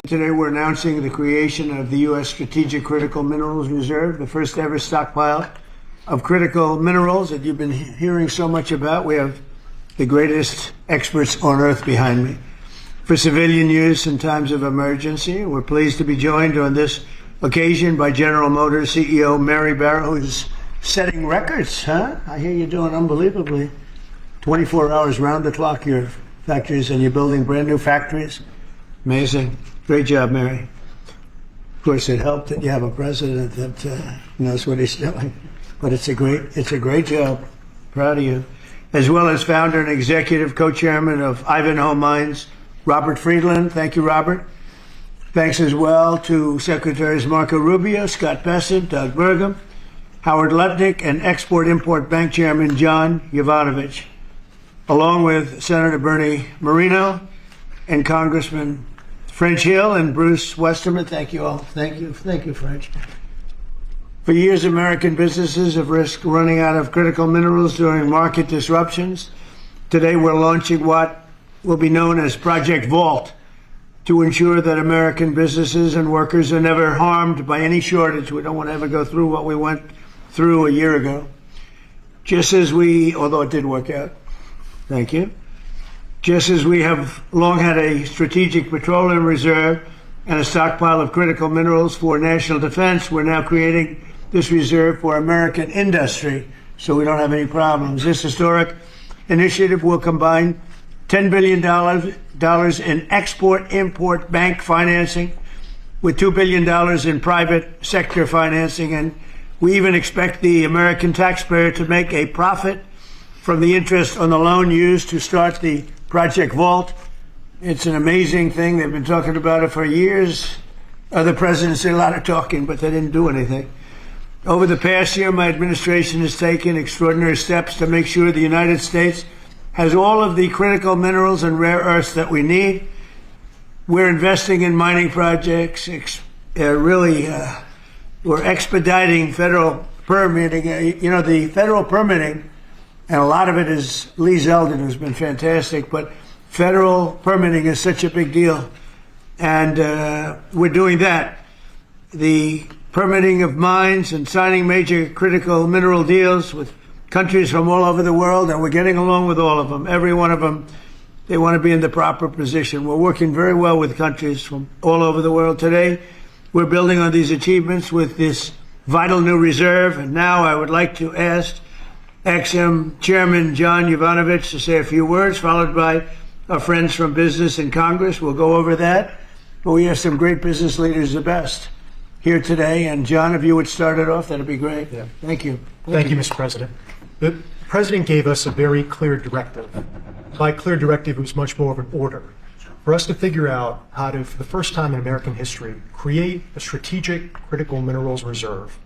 Today we're announcing the creation of the U.S. Strategic Critical Minerals Reserve, the first ever stockpile of critical minerals that you've been hearing so much about. We have the greatest experts on earth behind me for civilian use in times of emergency. We're pleased to be joined on this occasion by General Motors CEO Mary Barra, who's setting records, huh? I hear you're doing unbelievably. 24 hours round the clock, your factories, and you're building brand new factories. Amazing. Great job, Mary. Of course, it helped that you have a president that knows what he's doing. But it's a great job. Proud of you. As well as founder and executive co-chairman of Ivanhoe Mines, Robert Friedland. Thank you, Robert. Thanks as well to Secretaries Marco Rubio, Scott Bessent, Doug Burgum, Howard Lutnick, and Export-Import Bank Chairman John Yovanovitch, along with Senator Bernie Moreno and Congressman French Hill and Bruce Westerman. Thank you all. Thank you, French. For years, American businesses have risked running out of critical minerals during market disruptions. Today, we're launching what will be known as Project Vault to ensure that American businesses and workers are never harmed by any shortage. We don't want to ever go through what we went through a year ago. Just as although it did work out. Thank you. Just as we have long had a strategic petroleum reserve and a stockpile of critical minerals for national defense, we're now creating this reserve for American industry so we don't have any problems. This historic initiative will combine $10 billion in export-import bank financing with $2 billion in private sector financing, and we even expect the American taxpayer to make a profit from the interest on the loan used to start the Project Vault. It's an amazing thing. They've been talking about it for years. Other presidents did a lot of talking, but they didn't do anything. Over the past year, my administration has taken extraordinary steps to make sure the United States has all of the critical minerals and rare earths that we need. We're investing in mining projects. We're expediting federal permitting. The federal permitting, and a lot of it is Lee Zeldin, who's been fantastic, but federal permitting is such a big deal. And we're doing that. The permitting of mines and signing major critical mineral deals with countries from all over the world, and we're getting along with all of them. Every one of them, they want to be in the proper position. We're working very well with countries from all over the world. Today, we're building on these achievements with this vital new reserve. And now I would like to ask Ex-Im Chairman John Yovanovitch to say a few words, followed by our friends from business and Congress. We'll go over that. But we have some great business leaders, the best, here today. And John, if you would start it off, that'd be great. Yeah. Thank you. Thank you, Mr. President. The President gave us a very clear directive. By clear directive, it was much more of an order for us to figure out how to, for the first time in American history, create a strategic critical minerals reserve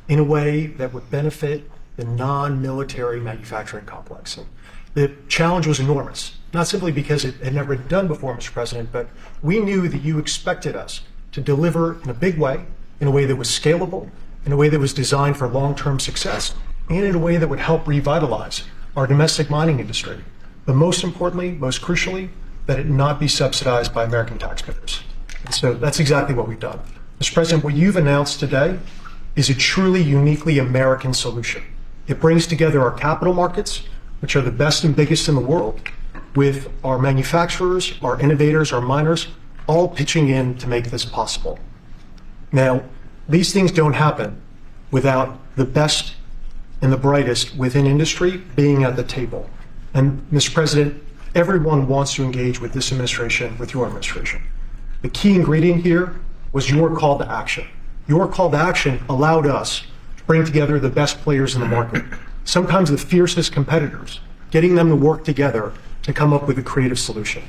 in a way that would benefit the non-military manufacturing complex. And the challenge was enormous, not simply because it had never been done before, Mr. President, but we knew that you expected us to deliver in a big way, in a way that was scalable, in a way that was designed for long-term success, and in a way that would help revitalize our domestic mining industry. But most importantly, most crucially, that it not be subsidized by American taxpayers. And so that's exactly what we've done. Mr. President, what you've announced today is a truly uniquely American solution. It brings together our capital markets, which are the best and biggest in the world, with our manufacturers, our innovators, our miners, all pitching in to make this possible. Now, these things don't happen without the best and the brightest within industry being at the table. And Mr. President, everyone wants to engage with this administration, with your administration. The key ingredient here was your call to action. Your call to action allowed us to bring together the best players in the market, sometimes the fiercest competitors, getting them to work together to come up with a creative solution.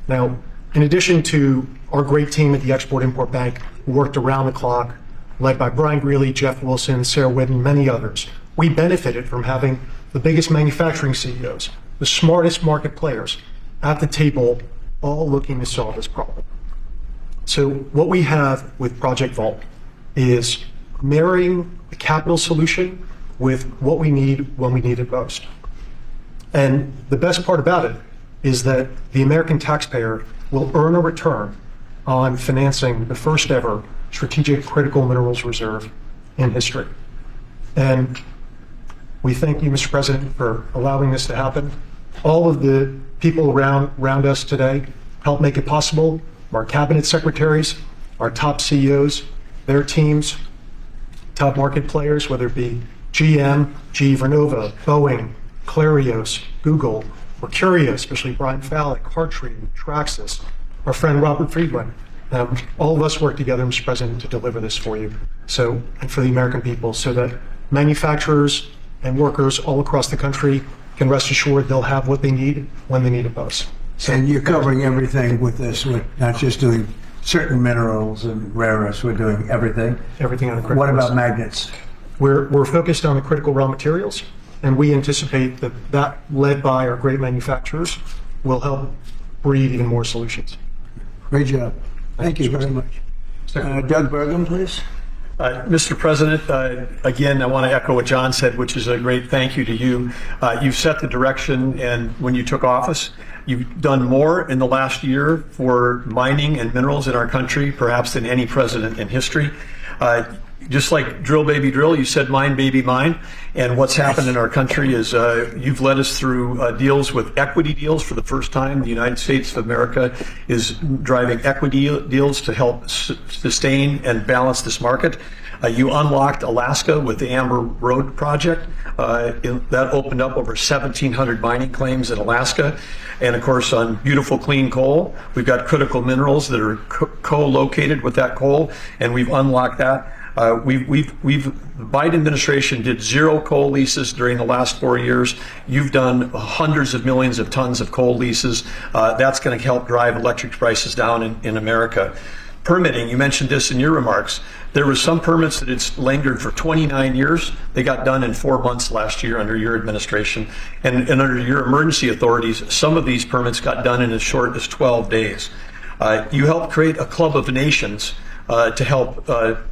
Now, in addition to our great team at the Export-Import Bank, who worked around the clock, led by Brian Greeley, Jeff Wilson, Sarah Whitten, many others, we benefited from having the biggest manufacturing CEOs, the smartest market players at the table, all looking to solve this problem. So what we have with Project Vault is marrying the capital solution with what we need when we need it most. And the best part about it is that the American taxpayer will earn a return on financing the first ever strategic critical minerals reserve in history. And we thank you, Mr. President, for allowing this to happen. All of the people around us today helped make it possible. Our cabinet secretaries, our top CEOs, their teams, top market players, whether it be GM, GE Vernova, Boeing, Clarios, Google, Mercurio, especially Brian Fallick, Hartree, Traxxas, our friend Robert Friedland. All of us work together, Mr. President, to deliver this for you, and for the American people, so that manufacturers and workers all across the country can rest assured they'll have what they need when they need it most. And you're covering everything with this. We're not just doing certain minerals and rare earths. We're doing everything. Everything on the critical What about list. magnets? We're focused on the critical raw materials, and we anticipate that led by our great manufacturers, will help breed even more solutions. Great job. Thank you very much. Doug Burgum, please. Mr. President, again, I want to echo what John said, which is a great thank you to you. You've set the direction, and when you took office, you've done more in the last year for mining and minerals in our country, perhaps than any president in history. Just like drill, baby, drill, you said mine, baby, mine. And what's happened in our country is you've led us through deals with equity deals for the first time. The United States of America is driving equity deals to help sustain and balance this market. You unlocked Alaska with the Amber Road project. That opened up over 1,700 mining claims in Alaska. And of course, on beautiful clean coal, we've got critical minerals that are co-located with that coal, and we've unlocked that. The Biden administration did 0 coal leases during the last 4 years. You've done hundreds of millions of tons of coal leases. That's going to help drive electric prices down in America. Permitting, you mentioned this in your remarks. There were some permits that it's lingered for 29 years. They got done in 4 months last year under your administration. And under your emergency authorities, some of these permits got done in as short as 12 days. You helped create a club of nations to help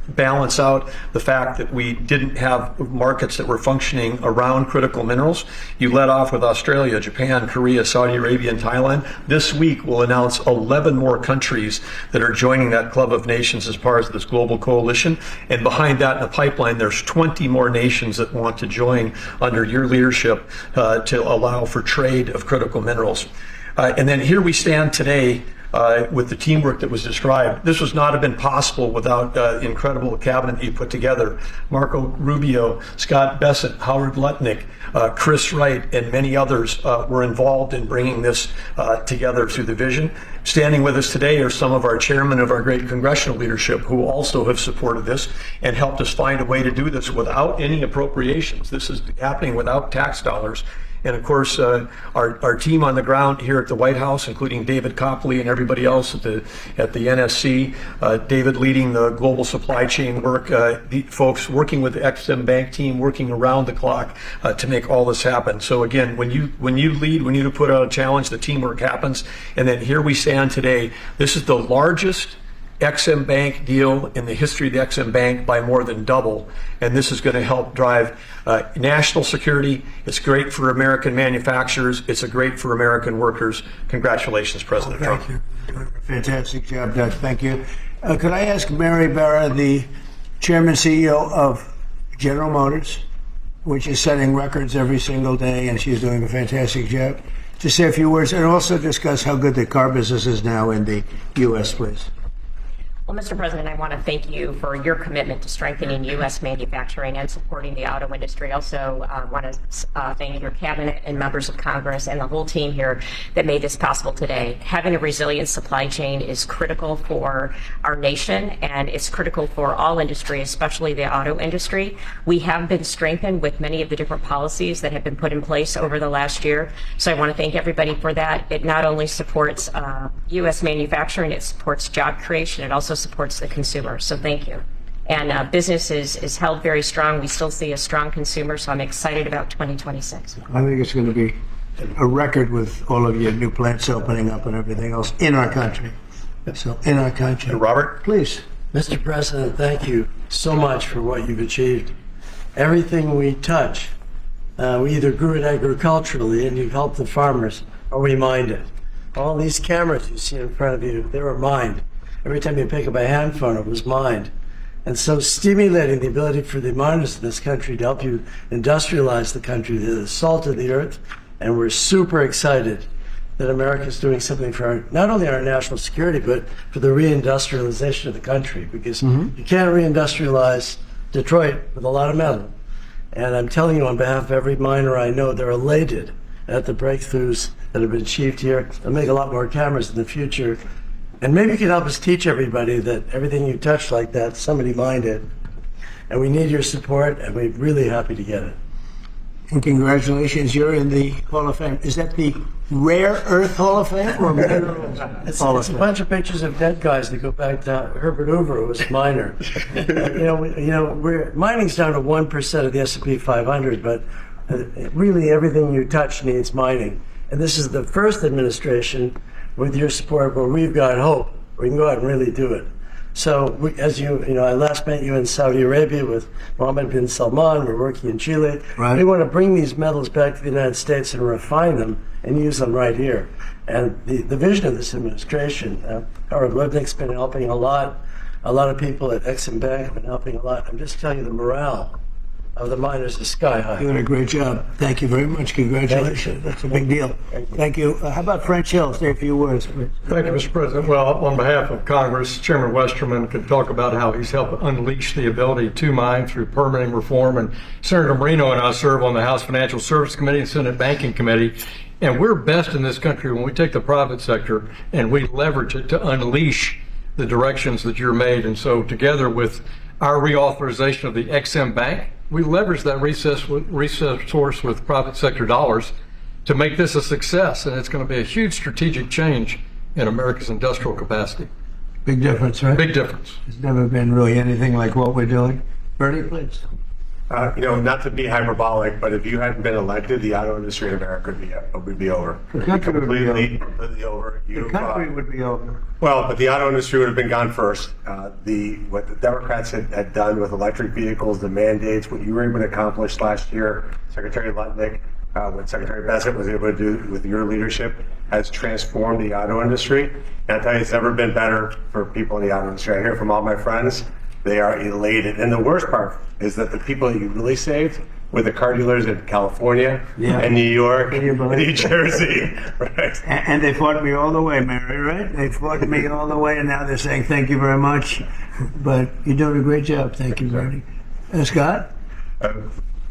balance out the fact that we didn't have markets that were functioning around critical minerals. You led off with Australia, Japan, Korea, Saudi Arabia, and Thailand. This week we'll announce 11 more countries that are joining that club of nations as part of this global coalition. And behind that in the pipeline, there's 20 more nations that want to join under your leadership to allow for trade of critical minerals. And then here we stand today with the teamwork that was described. This would not have been possible without the incredible cabinet that you put together. Marco Rubio, Scott Bessent, Howard Lutnick, Chris Wright, and many others were involved in bringing this together through the vision. Standing with us today are some of our chairmen of our great congressional leadership who also have supported this and helped us find a way to do this without any appropriations. This is happening without tax dollars. And of course, our team on the ground here at the White House, including David Copley and everybody else at the NSC, David leading the global supply chain work, the folks working with the Ex-Im Bank team, working around the clock to make all this happen. So again, when you lead, when you put out a challenge, the teamwork happens. And then here we stand today. This is the largest Ex-Im Bank deal in the history of the Ex-Im Bank by more than double. And this is going to help drive national security. It's great for American manufacturers. It's great for American workers. Congratulations, President Trump. Thank you. Fantastic job, Doug. Thank you. Could I ask Mary Barra, the Chairman CEO of General Motors, which is setting records every single day, and she's doing a fantastic job, to say a few words and also discuss how good the car business is now in the U.S., please. Well, Mr. President, I want to thank you for your commitment to strengthening U.S. manufacturing and supporting the auto industry. Also, want to thank your cabinet and members of Congress and the whole team here that made this possible today. Having a resilient supply chain is critical for our nation, and it's critical for all industry, especially the auto industry. We have been strengthened with many of the different policies that have been put in place over the last year. So I want to thank everybody for that. It not only supports U.S. manufacturing, it supports job creation. It also supports the consumer. So thank you. And business is held very strong. We still see a strong consumer, so I'm excited about 2026. I think it's going to be a record with all of your new plants opening up and everything else in our country. So in our country. Robert? Please. Mr. President, thank you so much for what you've achieved. Everything we touch, we either grew it agriculturally and you've helped the farmers, or we mined it. All these cameras you see in front of you, they were mined. every time you pick up a hand phone, it was mined. And so stimulating the ability for the miners in this country to help you industrialize the country, the salt of the earth. And we're super excited that America is doing something for not only our national security, but for the reindustrialization of the country. Because you can't reindustrialize Detroit with a lot of metal. And I'm telling you on behalf of every miner I know, they're elated at the breakthroughs that have been achieved here. They'll make a lot more cameras in the future. And maybe you can help us teach everybody that everything you touch like that, somebody mined it. And we need your support, and we're really happy to get it. And congratulations, you're in the Hall of Fame. Is that the Rare Earth Hall of Fame or Minerals Hall of It's a Fame? bunch of pictures of dead guys that go back to Herbert Hoover, who was a miner. Mining's down to 1% of the S&P 500, but really everything you touch needs mining. And this is the first administration with your support where we've got hope. We can go out and really do it. So, I last met you in Saudi Arabia with Mohammed bin Salman. We're working in Chile. Right. We want to bring these metals back to the United States and refine them and use them right here. And the vision of this administration, Howard Lutnick's been helping a lot. A lot of people at Exim Bank have been helping a lot. I'm just telling you, the morale of the miners is sky high. Doing a great job. Thank you very much. Congratulations. That's a big deal. Thank you. How about French Hill? Say a few words, please. Thank you, Mr. President. Well, on behalf of Congress, Chairman Westerman could talk about how he's helped unleash the ability to mine through permitting reform. And Senator Moreno and I serve on the House Financial Services Committee and Senate Banking Committee. And we're best in this country when we take the private sector and we leverage it to unleash the directions that you're made. And so together with our reauthorization of the Exim Bank, we leverage that resource with private sector dollars to make this a success. And it's going to be a huge strategic change in America's industrial capacity. Big difference, right? Big difference. There's never been really anything like what we're doing. Bernie, please. Not to be hyperbolic, but if you hadn't been elected, the auto industry in America would be over. The country would be over. Completely over. The country would be over. Well, but the auto industry would have been gone first. What the Democrats had done with electric vehicles, the mandates, what you were able to accomplish last year, Secretary Lutnick, what Secretary Bassett was able to do with your leadership, has transformed the auto industry. And I tell you, it's never been better for people in the auto industry. I hear from all my friends, they are elated. And the worst part is that the people that you really saved were the car dealers in California and New York and New Jersey. Right? And they fought me all the way, Mary, right? They fought me all the way, and now they're saying thank you very much. But you're doing a great job. Thank you, Bernie. Scott?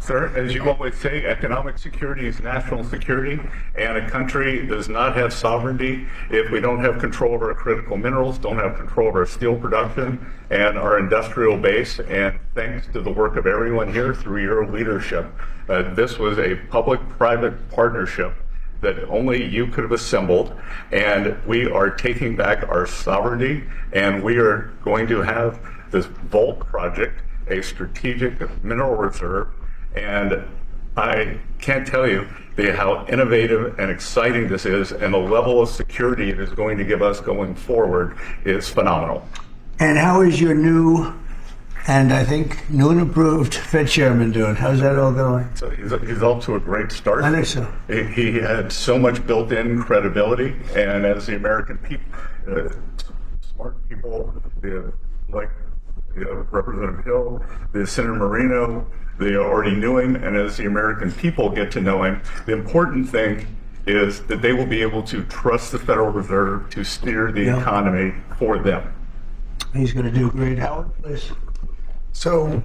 Sir, as you always say, economic security is national security, and a country does not have sovereignty if we don't have control of our critical minerals, don't have control of our steel production and our industrial base. And thanks to the work of everyone here through your leadership, this was a public-private partnership that only you could have assembled, and we are taking back our sovereignty, and we are going to have this Vault project, a strategic mineral reserve. And I can't tell you how innovative and exciting this is, and the level of security it is going to give us going forward is phenomenal. And how is your new, and I think new and improved Fed chairman doing? How's that all going? So he's off to a great start. I think so. He had so much built-in credibility, and as the American people, smart people, like Representative Hill, the Senator Moreno, they already knew him, and as the American people get to know him, the important thing is that they will be able to trust the Federal Reserve to steer the economy for them. He's going to do great. Howard, please. So,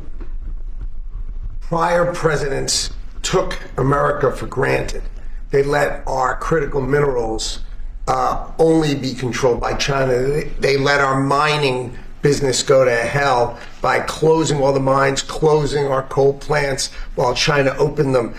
prior presidents took America for granted. They let our critical minerals only be controlled by China. They let our mining business go to hell by closing all the mines, closing our coal plants while China opened them.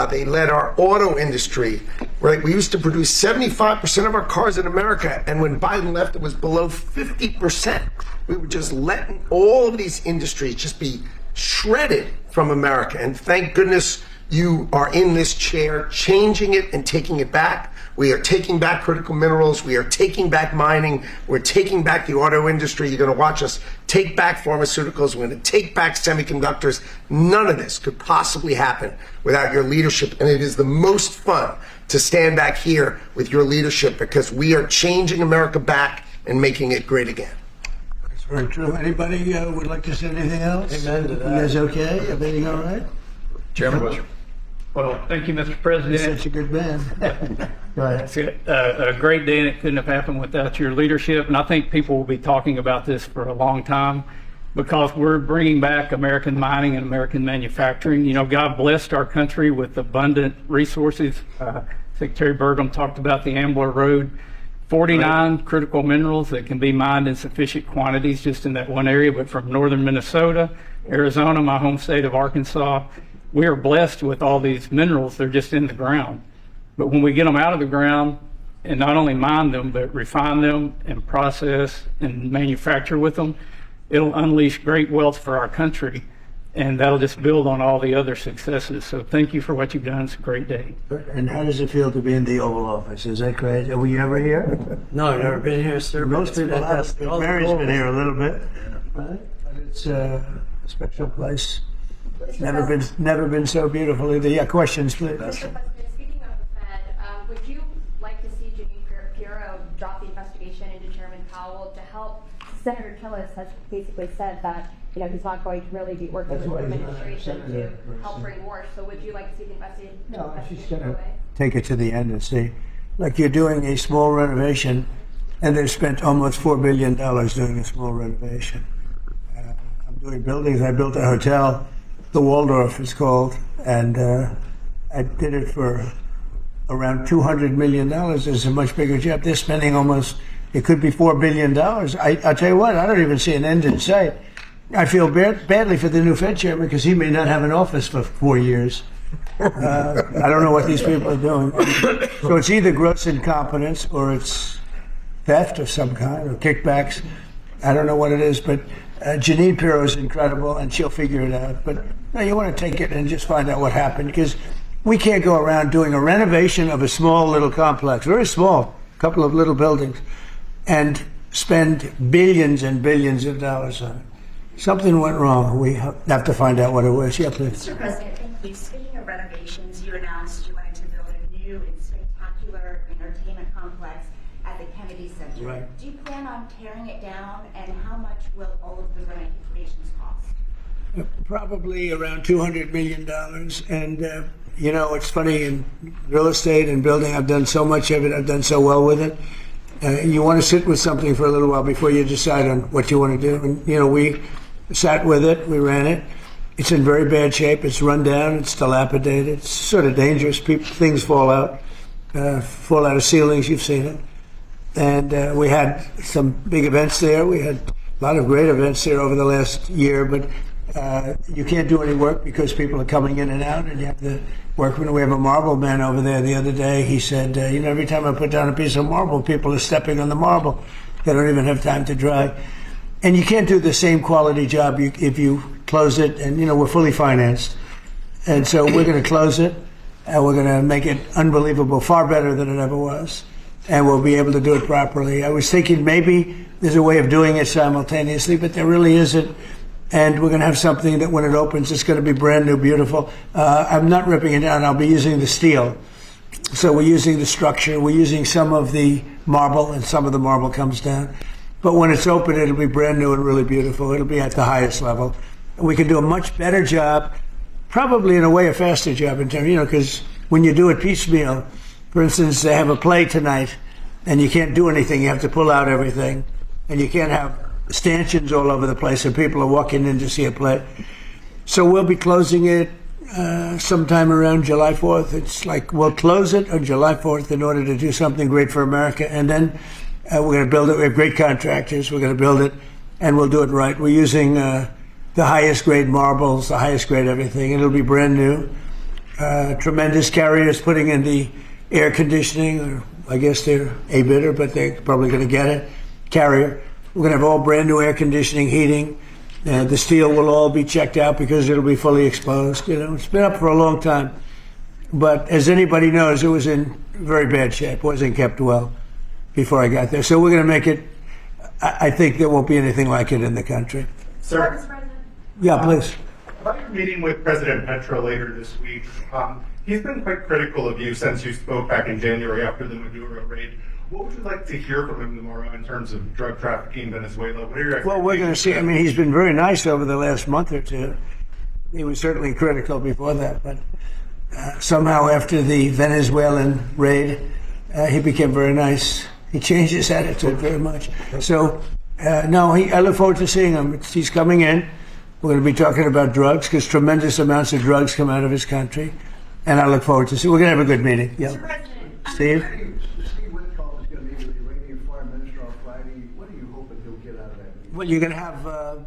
They let our auto industry, right? We used to produce 75% of our cars in America, and when Biden left, it was below 50%. We were just letting all of these industries just be shredded from America. And thank goodness you are in this chair, changing it and taking it back. We are taking back critical minerals. We are taking back mining. We're taking back the auto industry. You're going to watch us take back pharmaceuticals. We're going to take back semiconductors. None of this could possibly happen without your leadership. And it is the most fun to stand back here with your leadership, because we are changing America back and making it great again. That's very true. Anybody would like to say anything else? Amen to You that. guys okay? Everything all right? Chairman? Well, thank you, Mr. You're President. such a good man. Go ahead. It's a great day, and it couldn't have happened without your leadership. And I think people will be talking about this for a long time because we're bringing back American mining and American manufacturing. You know, God blessed our country with abundant resources. Secretary Burgum talked about the Ambler Road. 49 critical minerals that can be mined in sufficient quantities just in that one area, but from northern Minnesota, Arizona, my home state of Arkansas, we are blessed with all these minerals. They're just in the ground. But when we get them out of the ground and not only mine them, but refine them and process and manufacture with them, it'll unleash great wealth for our country. And that'll just build on all the other successes. So thank you for what you've done. It's a great day. And how does it feel to be in the Oval Office? Is that great? Were you ever here? No, I've never been here, sir. but Most it's people have. fantastic. All the Mary's been goals. here a little bit, right? But it's a special place. Never been so beautiful either. Yeah, questions, please. Mr. President, speaking of the Fed, would you like to see Janine Pirro drop the investigation and determine Powell to help? Senator Tillis has basically said that he's not going to really be working with the administration to help bring war. So would you like to see the investigation? No, she's going go to away? take it to the end and see. Like you're doing a small renovation, and they've spent almost $4 billion doing a small renovation. I'm doing buildings. I built a hotel, the Waldorf it's called, and I did it for around $200 million. It's a much bigger job. They're spending almost, it could be $4 billion. I'll tell you what, I don't even see an end in sight. I feel badly for the new Fed chairman because he may not have an office for 4 years. I don't know what these people are doing. So it's either gross incompetence or it's theft of some kind or kickbacks. I don't know what it is, but Janine Pirro is incredible and she'll figure it out. But no, you want to take it and just find out what happened because we can't go around doing a renovation of a small little complex, very small, a couple of little buildings, and spend billions and billions of dollars on it. Something went wrong. We have to find out what it was. Yeah, please. Mr. President, thank you. Speaking of renovations, you announced you wanted to build a new and spectacular entertainment complex at the Kennedy Center. Right. Do you plan on tearing it down, and how much will all of the renovations cost? Probably around $200 million. And, it's funny, in real estate and building, I've done so much of it. I've done so well with it. You want to sit with something for a little while before you decide on what you want to do. And, we sat with it. We ran it. It's in very bad shape. It's run down. It's dilapidated. It's sort of dangerous. Things fall out of ceilings. You've seen it. And we had some big events there. We had a lot of great events there over the last year, but you can't do any work because people are coming in and out, and you have to work. When we have a marble man over there the other day, he said, every time I put down a piece of marble, people are stepping on the marble. They don't even have time to dry. And you can't do the same quality job if you close it, and we're fully financed. And so we're going to close it, and we're going to make it unbelievable, far better than it ever was. And we'll be able to do it properly. I was thinking maybe there's a way of doing it simultaneously, but there really isn't. And we're going to have something that when it opens, it's going to be brand new, beautiful. I'm not ripping it down. I'll be using the steel. So we're using the structure. We're using some of the marble, and some of the marble comes down. But when it's open, it'll be brand new and really beautiful. It'll be at the highest level. We can do a much better job, probably in a way a faster job in terms, because when you do it piecemeal, for instance, they have a play tonight, and you can't do anything. You have to pull out everything, and you can't have stanchions all over the place, and people are walking in to see a play. So we'll be closing it sometime around July 4th. It's like we'll close it on July 4th in order to do something great for America, and then we're going to build it. We have great contractors. We're going to build it, and we'll do it right. We're using the highest grade marbles, the highest grade everything. It'll be brand new. Tremendous carriers putting in the air conditioning, or I guess they're a bidder, but they're probably going to get it. Carrier. We're going to have all brand new air conditioning, heating. The steel will all be checked out because it'll be fully exposed. It's been up for a long time. But as anybody knows, it was in very bad shape. Wasn't kept well before I got there. So we're going to make it, I think there won't be anything like it in the country. Sir, Mr. President. Yeah, please. About your meeting with President Petro later this week, he's been quite critical of you since you spoke back in January after the Maduro raid. What would you like to hear from him tomorrow in terms of drug trafficking in Venezuela? What are your Well, we're going to see. I mean, he's been very nice over the last month or two. He was certainly critical before that, but somehow after the Venezuelan raid, he became very nice. He changed his attitude very much. So, no, I look forward to seeing him. He's coming in. We're going to be talking about drugs because tremendous amounts of drugs come out of his country. And I look forward to seeing. We're going to have a good meeting. Yeah. Steve? Steve Witkoff is going to meet with the Iranian Foreign Minister on Friday. What are you hoping he'll get out of that meeting? Well, you're going to have a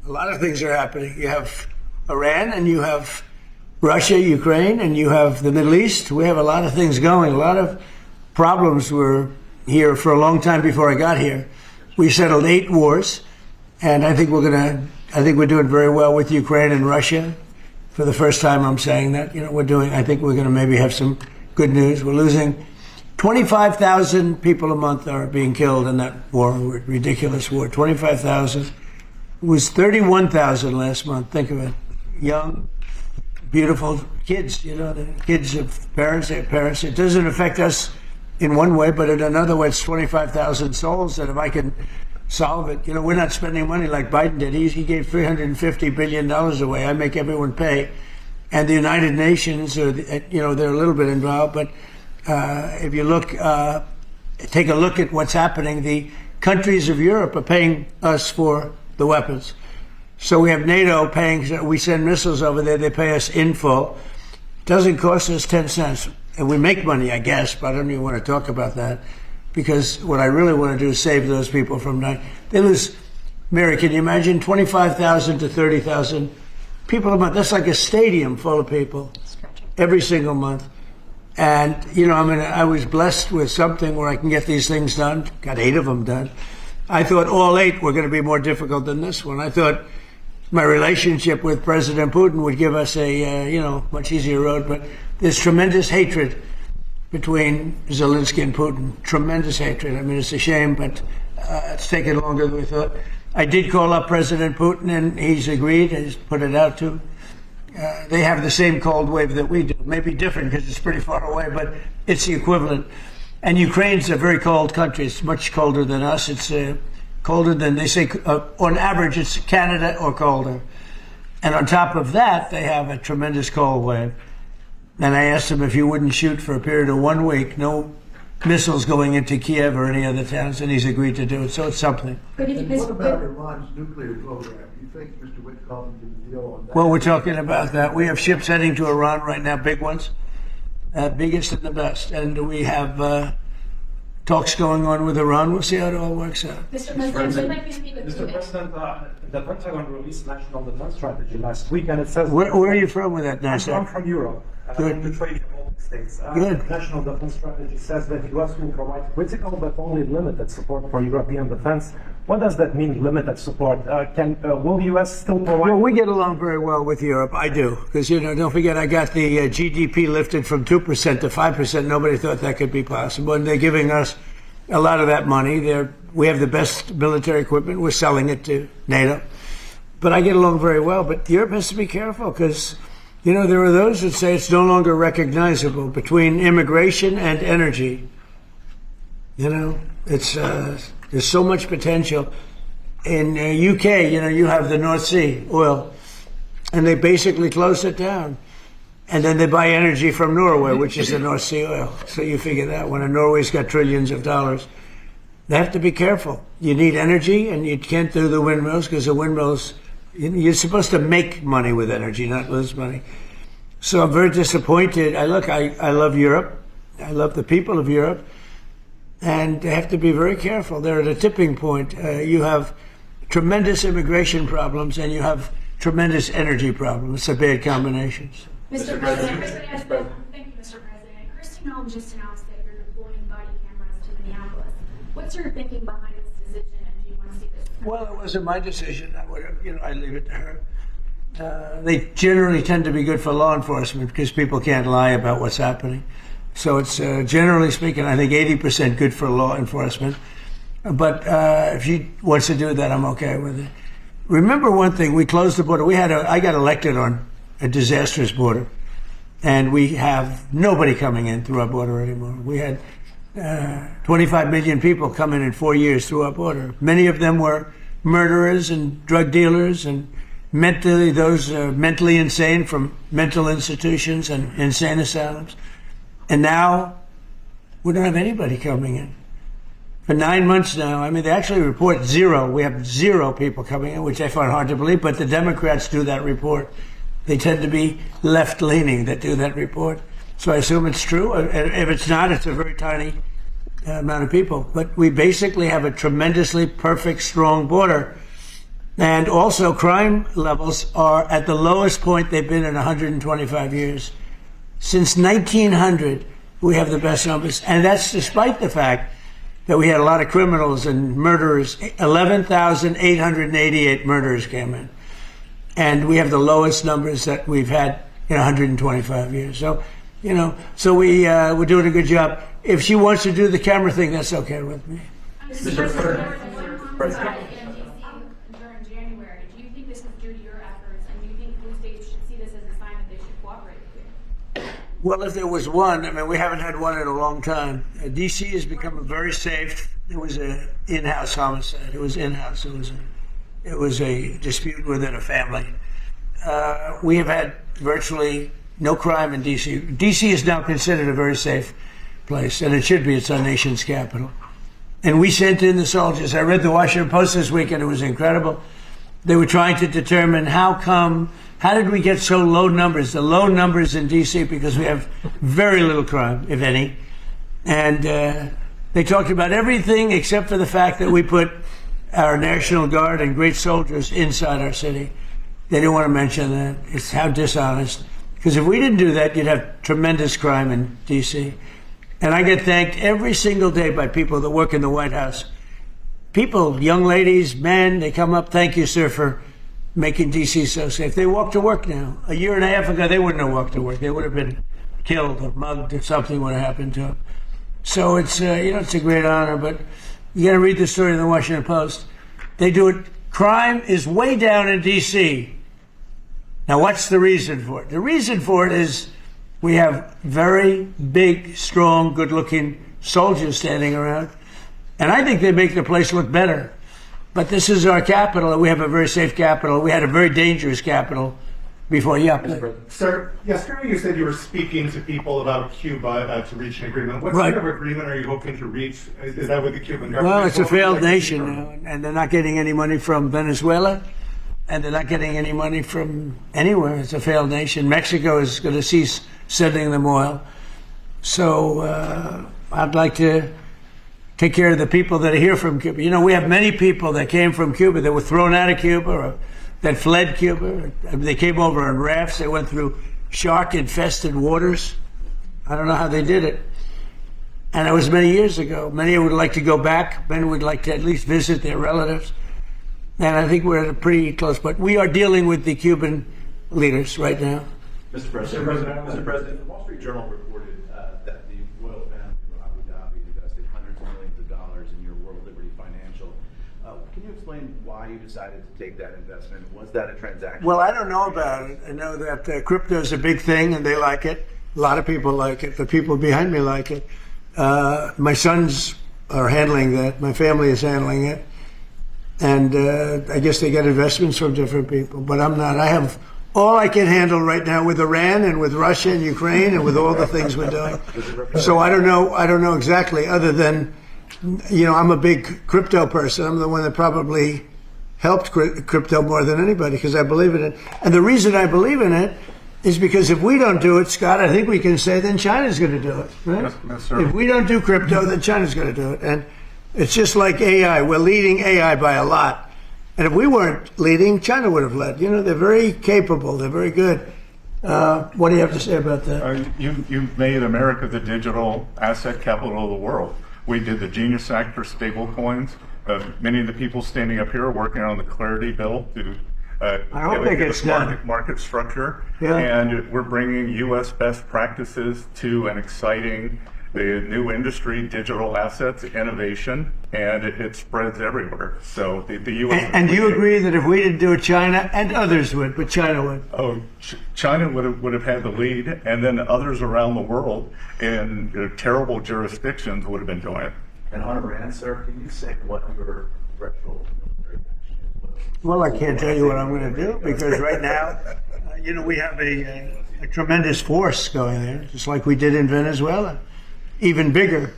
lot of things are happening. You have Iran and you have Russia, Ukraine, and you have the Middle East. We have a lot of things going. A lot of problems were here for a long time before I got here. We settled 8 wars, and I think we're doing very well with Ukraine and Russia. For the first time, I'm saying that. I think we're going to maybe have some good news. We're losing 25,000 people a month are being killed in that war, ridiculous war. 25,000. It was 31,000 last month. Think of it. Young, beautiful kids, the kids of parents, their parents. It doesn't affect us in one way, but in another way, it's 25,000 souls that if I can solve it, we're not spending money like Biden did. He gave $350 billion away. I make everyone pay. And the United Nations, they're a little bit involved, but if you take a look at what's happening, the countries of Europe are paying us for the weapons. So we have NATO paying, we send missiles over there, they pay us in full. It doesn't cost us 10 cents. And we make money, I guess, but I don't even want to talk about that because what I really want to do is save those people from dying. They lose, Mary, can you imagine 25,000 to 30,000 people a month? That's like a stadium full of people every single month. And, I was blessed with something where I can get these things done. Got 8 of them done. I thought all 8 were going to be more difficult than this one. I thought my relationship with President Putin would give us a, much easier road. But there's tremendous hatred between Zelensky and Putin. Tremendous hatred. I mean, it's a shame, but it's taken longer than we thought. I did call up President Putin, and he's agreed. He's put it out to. They have the same cold wave that we do. Maybe different because it's pretty far away, but it's the equivalent. And Ukraine's a very cold country. It's much colder than us. It's colder than, they say, on average, it's Canada or colder. And on top of that, they have a tremendous cold wave. And I asked him if he wouldn't shoot for a period of 1 week, no missiles going into Kiev or any other towns, and he's agreed to do it. So it's something. And what about Iran's nuclear program? Do you think Mr. Witkoff can deal on that? Well, we're talking about that. We have ships heading to Iran right now, big ones, biggest and the best. And we have talks going on with Iran. We'll see how it all works out. Mr. President, we'd like to speak with Mr. President, the Pentagon released National Defense Strategy last week, and it says... Where are you from with that, NASA? I'm from Europe. Good. I'm the trade in all states. Good. National Defense Strategy says that the U.S. will provide critical but only limited support for European defense. What does that mean, limited support? Will the U.S. still provide... Well, we get along very well with Europe. I do. Because, don't forget, I got the GDP lifted from 2% to 5%. Nobody thought that could be possible. And they're giving us a lot of that money. We have the best military equipment. We're selling it to NATO. But I get along very well. But Europe has to be careful because, there are those that say it's no longer recognizable between immigration and energy. It's there's so much potential. In UK, you have the North Sea oil, and they basically close it down. And then they buy energy from Norway, which is the North Sea oil. So you figure that when Norway's got trillions of dollars, they have to be careful. You need energy, and you can't do the windmills because the windmills, you're supposed to make money with energy, not lose money. So I'm very disappointed. I love Europe. I love the people of Europe. And they have to be very careful. They're at a tipping point. You have tremendous immigration problems, and you have tremendous energy problems. It's a bad combination. Mr. President, thank you, Mr. President. Kristi Noem just announced that you're deploying body cameras to Minneapolis. What's your thinking behind this decision, and do you want to see this? Well, it wasn't my decision. I leave it to her. They generally tend to be good for law enforcement because people can't lie about what's happening. So it's generally speaking, I think 80% good for law enforcement. But if she wants to do that, I'm okay with it. Remember one thing: we closed the border. I got elected on a disastrous border, and we have nobody coming in through our border anymore. We had 25 million people coming in 4 years through our border. Many of them were murderers and drug dealers and those mentally insane from mental institutions and insane asylums. And now we don't have anybody coming in. For 9 months now, I mean, they actually report zero. We have 0 people coming in, which I find hard to believe, but the Democrats do that report. They tend to be left-leaning that do that report. So I assume it's true. If it's not, it's a very tiny amount of people. But we basically have a tremendously perfect, strong border. And also crime levels are at the lowest point they've been in 125 years. Since 1900, we have the best numbers. And that's despite the fact that we had a lot of criminals and murderers. 11,888 murderers came in. And we have the lowest numbers that we've had in 125 years. So, we're doing a good job. If she wants to do the camera thing, that's okay with me. Mr. President, during January, do you think this is due to your efforts, and do you think blue states should see this as a sign that they should cooperate with you? Well, if there was one, I mean, we haven't had one in a long time. D.C. has become very safe. It was an in-house homicide. It was in-house. It was a dispute within a family. We have had virtually no crime in D.C. D.C. is now considered a very safe place, and it should be. It's our nation's capital. And we sent in the soldiers. I read the Washington Post this week, and it was incredible. They were trying to determine how did we get so low numbers? The low numbers in D.C. because we have very little crime, if any. And they talked about everything except for the fact that we put our National Guard and great soldiers inside our city. They didn't want to mention that. It's how dishonest. Because if we didn't do that, you'd have tremendous crime in D.C. And I get thanked every single day by people that work in the White House. People, young ladies, men, they come up, thank you, sir, for making D.C. so safe. They walk to work now. A year and a half ago, they wouldn't have walked to work. They would have been killed or mugged or something would have happened to them. So it's, it's a great honor, but you got to read the story in the Washington Post. They do it. Crime is way down in D.C. Now, what's the reason for it? The reason for it is we have very big, strong, good-looking soldiers standing around. And I think they make the place look better. But this is our capital, and we have a very safe capital. We had a very dangerous capital before. Sir, yesterday you said you were speaking to people about Cuba to reach an agreement. What Right. sort of agreement are you hoping to reach? Is that with the Cuban government? Well, it's a What would you failed like to see nation from now, and they're not getting any money from Venezuela, and they're not getting any money from anywhere. It's a failed nation. Mexico is going to cease sending them oil. So I'd like to take care of the people that are here from Cuba. You know, we have many people that came from Cuba that were thrown out of Cuba or that fled Cuba. They came over on rafts. They went through shark-infested waters. I don't know how they did it. And it was many years ago. Many would like to go back. Many would like to at least visit their relatives. And I think we're pretty close. But we are dealing with the Cuban leaders right now. Mr. President, the Wall Street Journal reported that the royal family of Abu Dhabi invested hundreds of millions of dollars in your World Liberty Financial. Can you explain why you decided to take that investment? Was that a transaction? Well, I don't know about it. I know that crypto is a big thing, and they like it. A lot of people like it. The people behind me like it. My sons are handling that. My family is handling it. And I guess they get investments from different people. But I'm not. I have all I can handle right now with Iran and with Russia and Ukraine and with all the things we're doing. So I don't know exactly, other than, I'm a big crypto person. I'm the one that probably helped crypto more than anybody because I believe in it. And the reason I believe in it is because if we don't do it, Scott, I think we can say then China's going to do it, right? Yes, sir. If we don't do crypto, then China's going to do it. And it's just like AI. We're leading AI by a lot. And if we weren't leading, China would have led. They're very capable. They're very good. What do you have to say about that? You've made America the digital asset capital of the world. We did the Genius Act for stable coins. Many of the people standing up here are working on the Clarity Bill to I hope it gets done. Market structure. Yeah. And we're bringing U.S. best practices to an exciting the new industry, digital assets, innovation, and it spreads everywhere. So the U.S. And do you agree that if we didn't do it, China and others would, but China would? Oh, China would have had the lead, and then others around the world in terrible jurisdictions would have been doing it. And on Iran, sir, can you say what your threshold military action is? Well, I can't tell you what I'm going to do because right now, we have a tremendous force going there, just like we did in Venezuela, even bigger.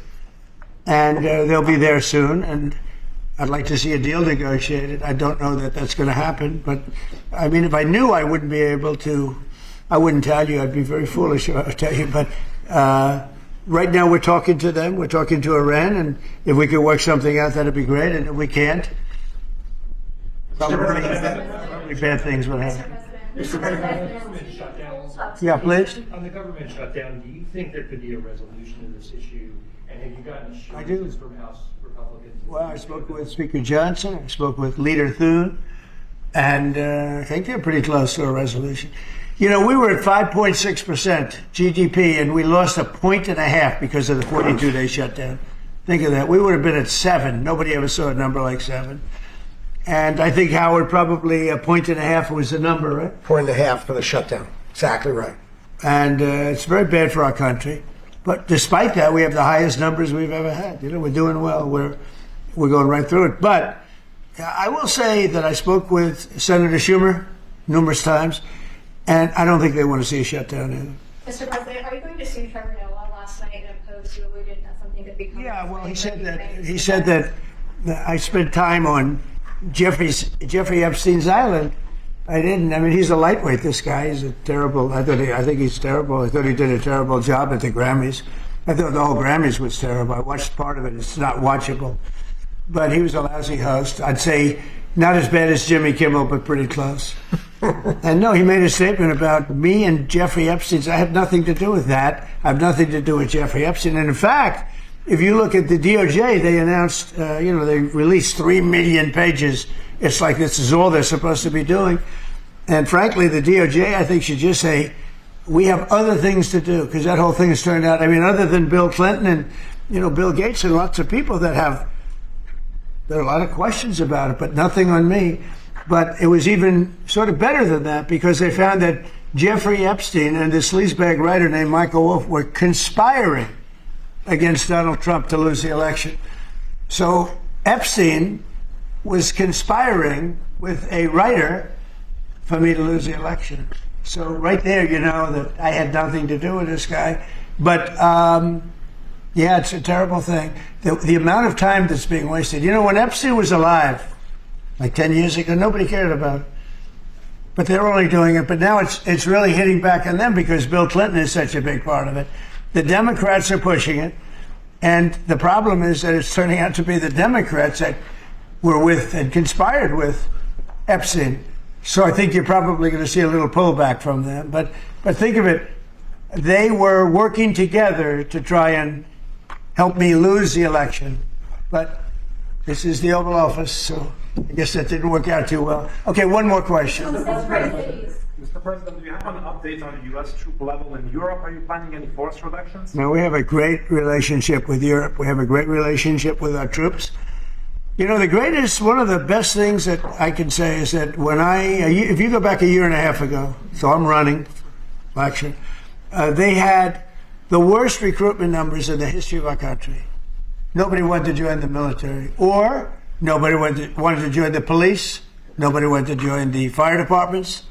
And they'll be there soon. And I'd like to see a deal negotiated. I don't know that that's going to happen. But, I mean, if I knew I wouldn't be able to, I wouldn't tell you. I'd be very foolish if I would tell you. But right now we're talking to them. We're talking to Iran. And if we could work something out, that'd be great. And if we can't, probably bad things will happen. Yeah, please. On the government shutdown, do you think there could be a resolution to this issue? And have you gotten assurances from House Republicans? Well, I spoke with Speaker Johnson. I spoke with Leader Thune. And I think they're pretty close to a resolution. We were at 5.6% GDP, and we lost 1.5 points because of the 42-day shutdown. Think of that. We would have been at 7. Nobody ever saw a number like 7. And I think, Howard, probably 1.5 points was the number, right? 1.5 for the shutdown. Exactly right. And it's very bad for our country. But despite that, we have the highest numbers we've ever had. We're doing well. We're going right through it. But I will say that I spoke with Senator Schumer numerous times, and I don't think they want to see a shutdown either. Mr. President, are you going to sue Trevor Noah? Last night in a post, you alluded that something could become. Yeah, well, he said that I spent time on Jeffrey Epstein's island. I didn't. I mean, he's a lightweight, this guy. He's a terrible, I think he's terrible. I thought he did a terrible job at the Grammys. I thought the whole Grammys was terrible. I watched part of it. It's not watchable. But he was a lousy host. I'd say not as bad as Jimmy Kimmel, but pretty close. And no, he made a statement about me and Jeffrey Epstein. I had nothing to do with that. I have nothing to do with Jeffrey Epstein. And in fact, if you look at the DOJ, they announced, they released 3 million pages. It's like this is all they're supposed to be doing. And frankly, the DOJ, I think, should just say, we have other things to do, because that whole thing has turned out, other than Bill Clinton and, Bill Gates and lots of people there are a lot of questions about it, but nothing on me. But it was even sort of better than that, because they found that Jeffrey Epstein and this sleazebag writer named Michael Wolff were conspiring against Donald Trump to lose the election. So Epstein was conspiring with a writer for me to lose the election. So right there, that I had nothing to do with this guy. But yeah, it's a terrible thing. The amount of time that's being wasted. When Epstein was alive, like 10 years ago, nobody cared about it. But they're only doing it. But now it's really hitting back on them because Bill Clinton is such a big part of it. The Democrats are pushing it. And the problem is that it's turning out to be the Democrats that were with and conspired with Epstein. So I think you're probably going to see a little pullback from them. But think of it, they were working together to try and help me lose the election. But this is the Oval Office, so I guess that didn't work out too well. Okay, one more question. Mr. President, do you have an update on the U.S. troop level in Europe? Are you planning any force reductions? No, we have a great relationship with Europe. We have a great relationship with our troops. One of the best things that I can say is that if you go back a year and a half ago, so I'm running election, they had the worst recruitment numbers in the history of our country. Nobody wanted to join the military, or nobody wanted to join the police. Nobody wanted to join the fire departments.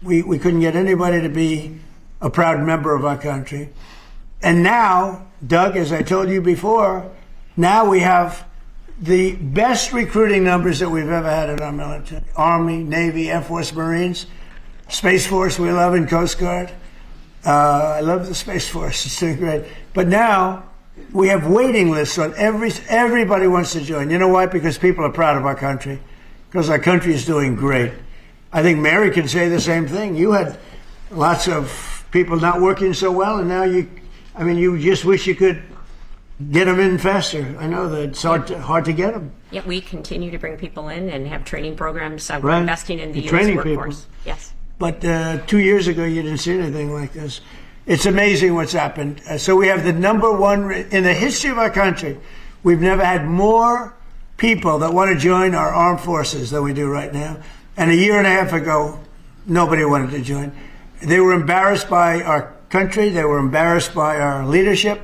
We couldn't get anybody to be a proud member of our country. And now, Doug, as I told you before, now we have the best recruiting numbers that we've ever had in our military. Army, Navy, Air Force, Marines, Space Force, we love, and Coast Guard. I love the Space Force, it's doing great. But now we have waiting lists on everybody wants to join. You know why? Because people are proud of our country, because our country is doing great. I think Mary can say the same thing. You had lots of people not working so well, and now you just wish you could get them in faster. I know that it's hard to get them. Yeah, we continue to bring people in and have training programs. We're Right. investing in the You're training U.S. workforce. people. Yes. But 2 years ago, you didn't see anything like this. It's amazing what's happened. So we have the number one in the history of our country. We've never had more people that want to join our armed forces than we do right now. And a year and a half ago, nobody wanted to join. They were embarrassed by our country. They were embarrassed by our leadership.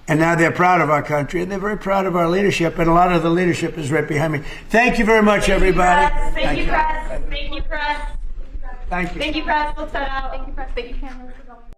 And now they're proud of our country, and they're very proud of our leadership. And a lot of the leadership is right behind me. Thank you very much, everybody. Thank you, press. Thank you, press. Thank you. Thank you, press. Let's set out. Thank you, press. Thank you, cameras for going.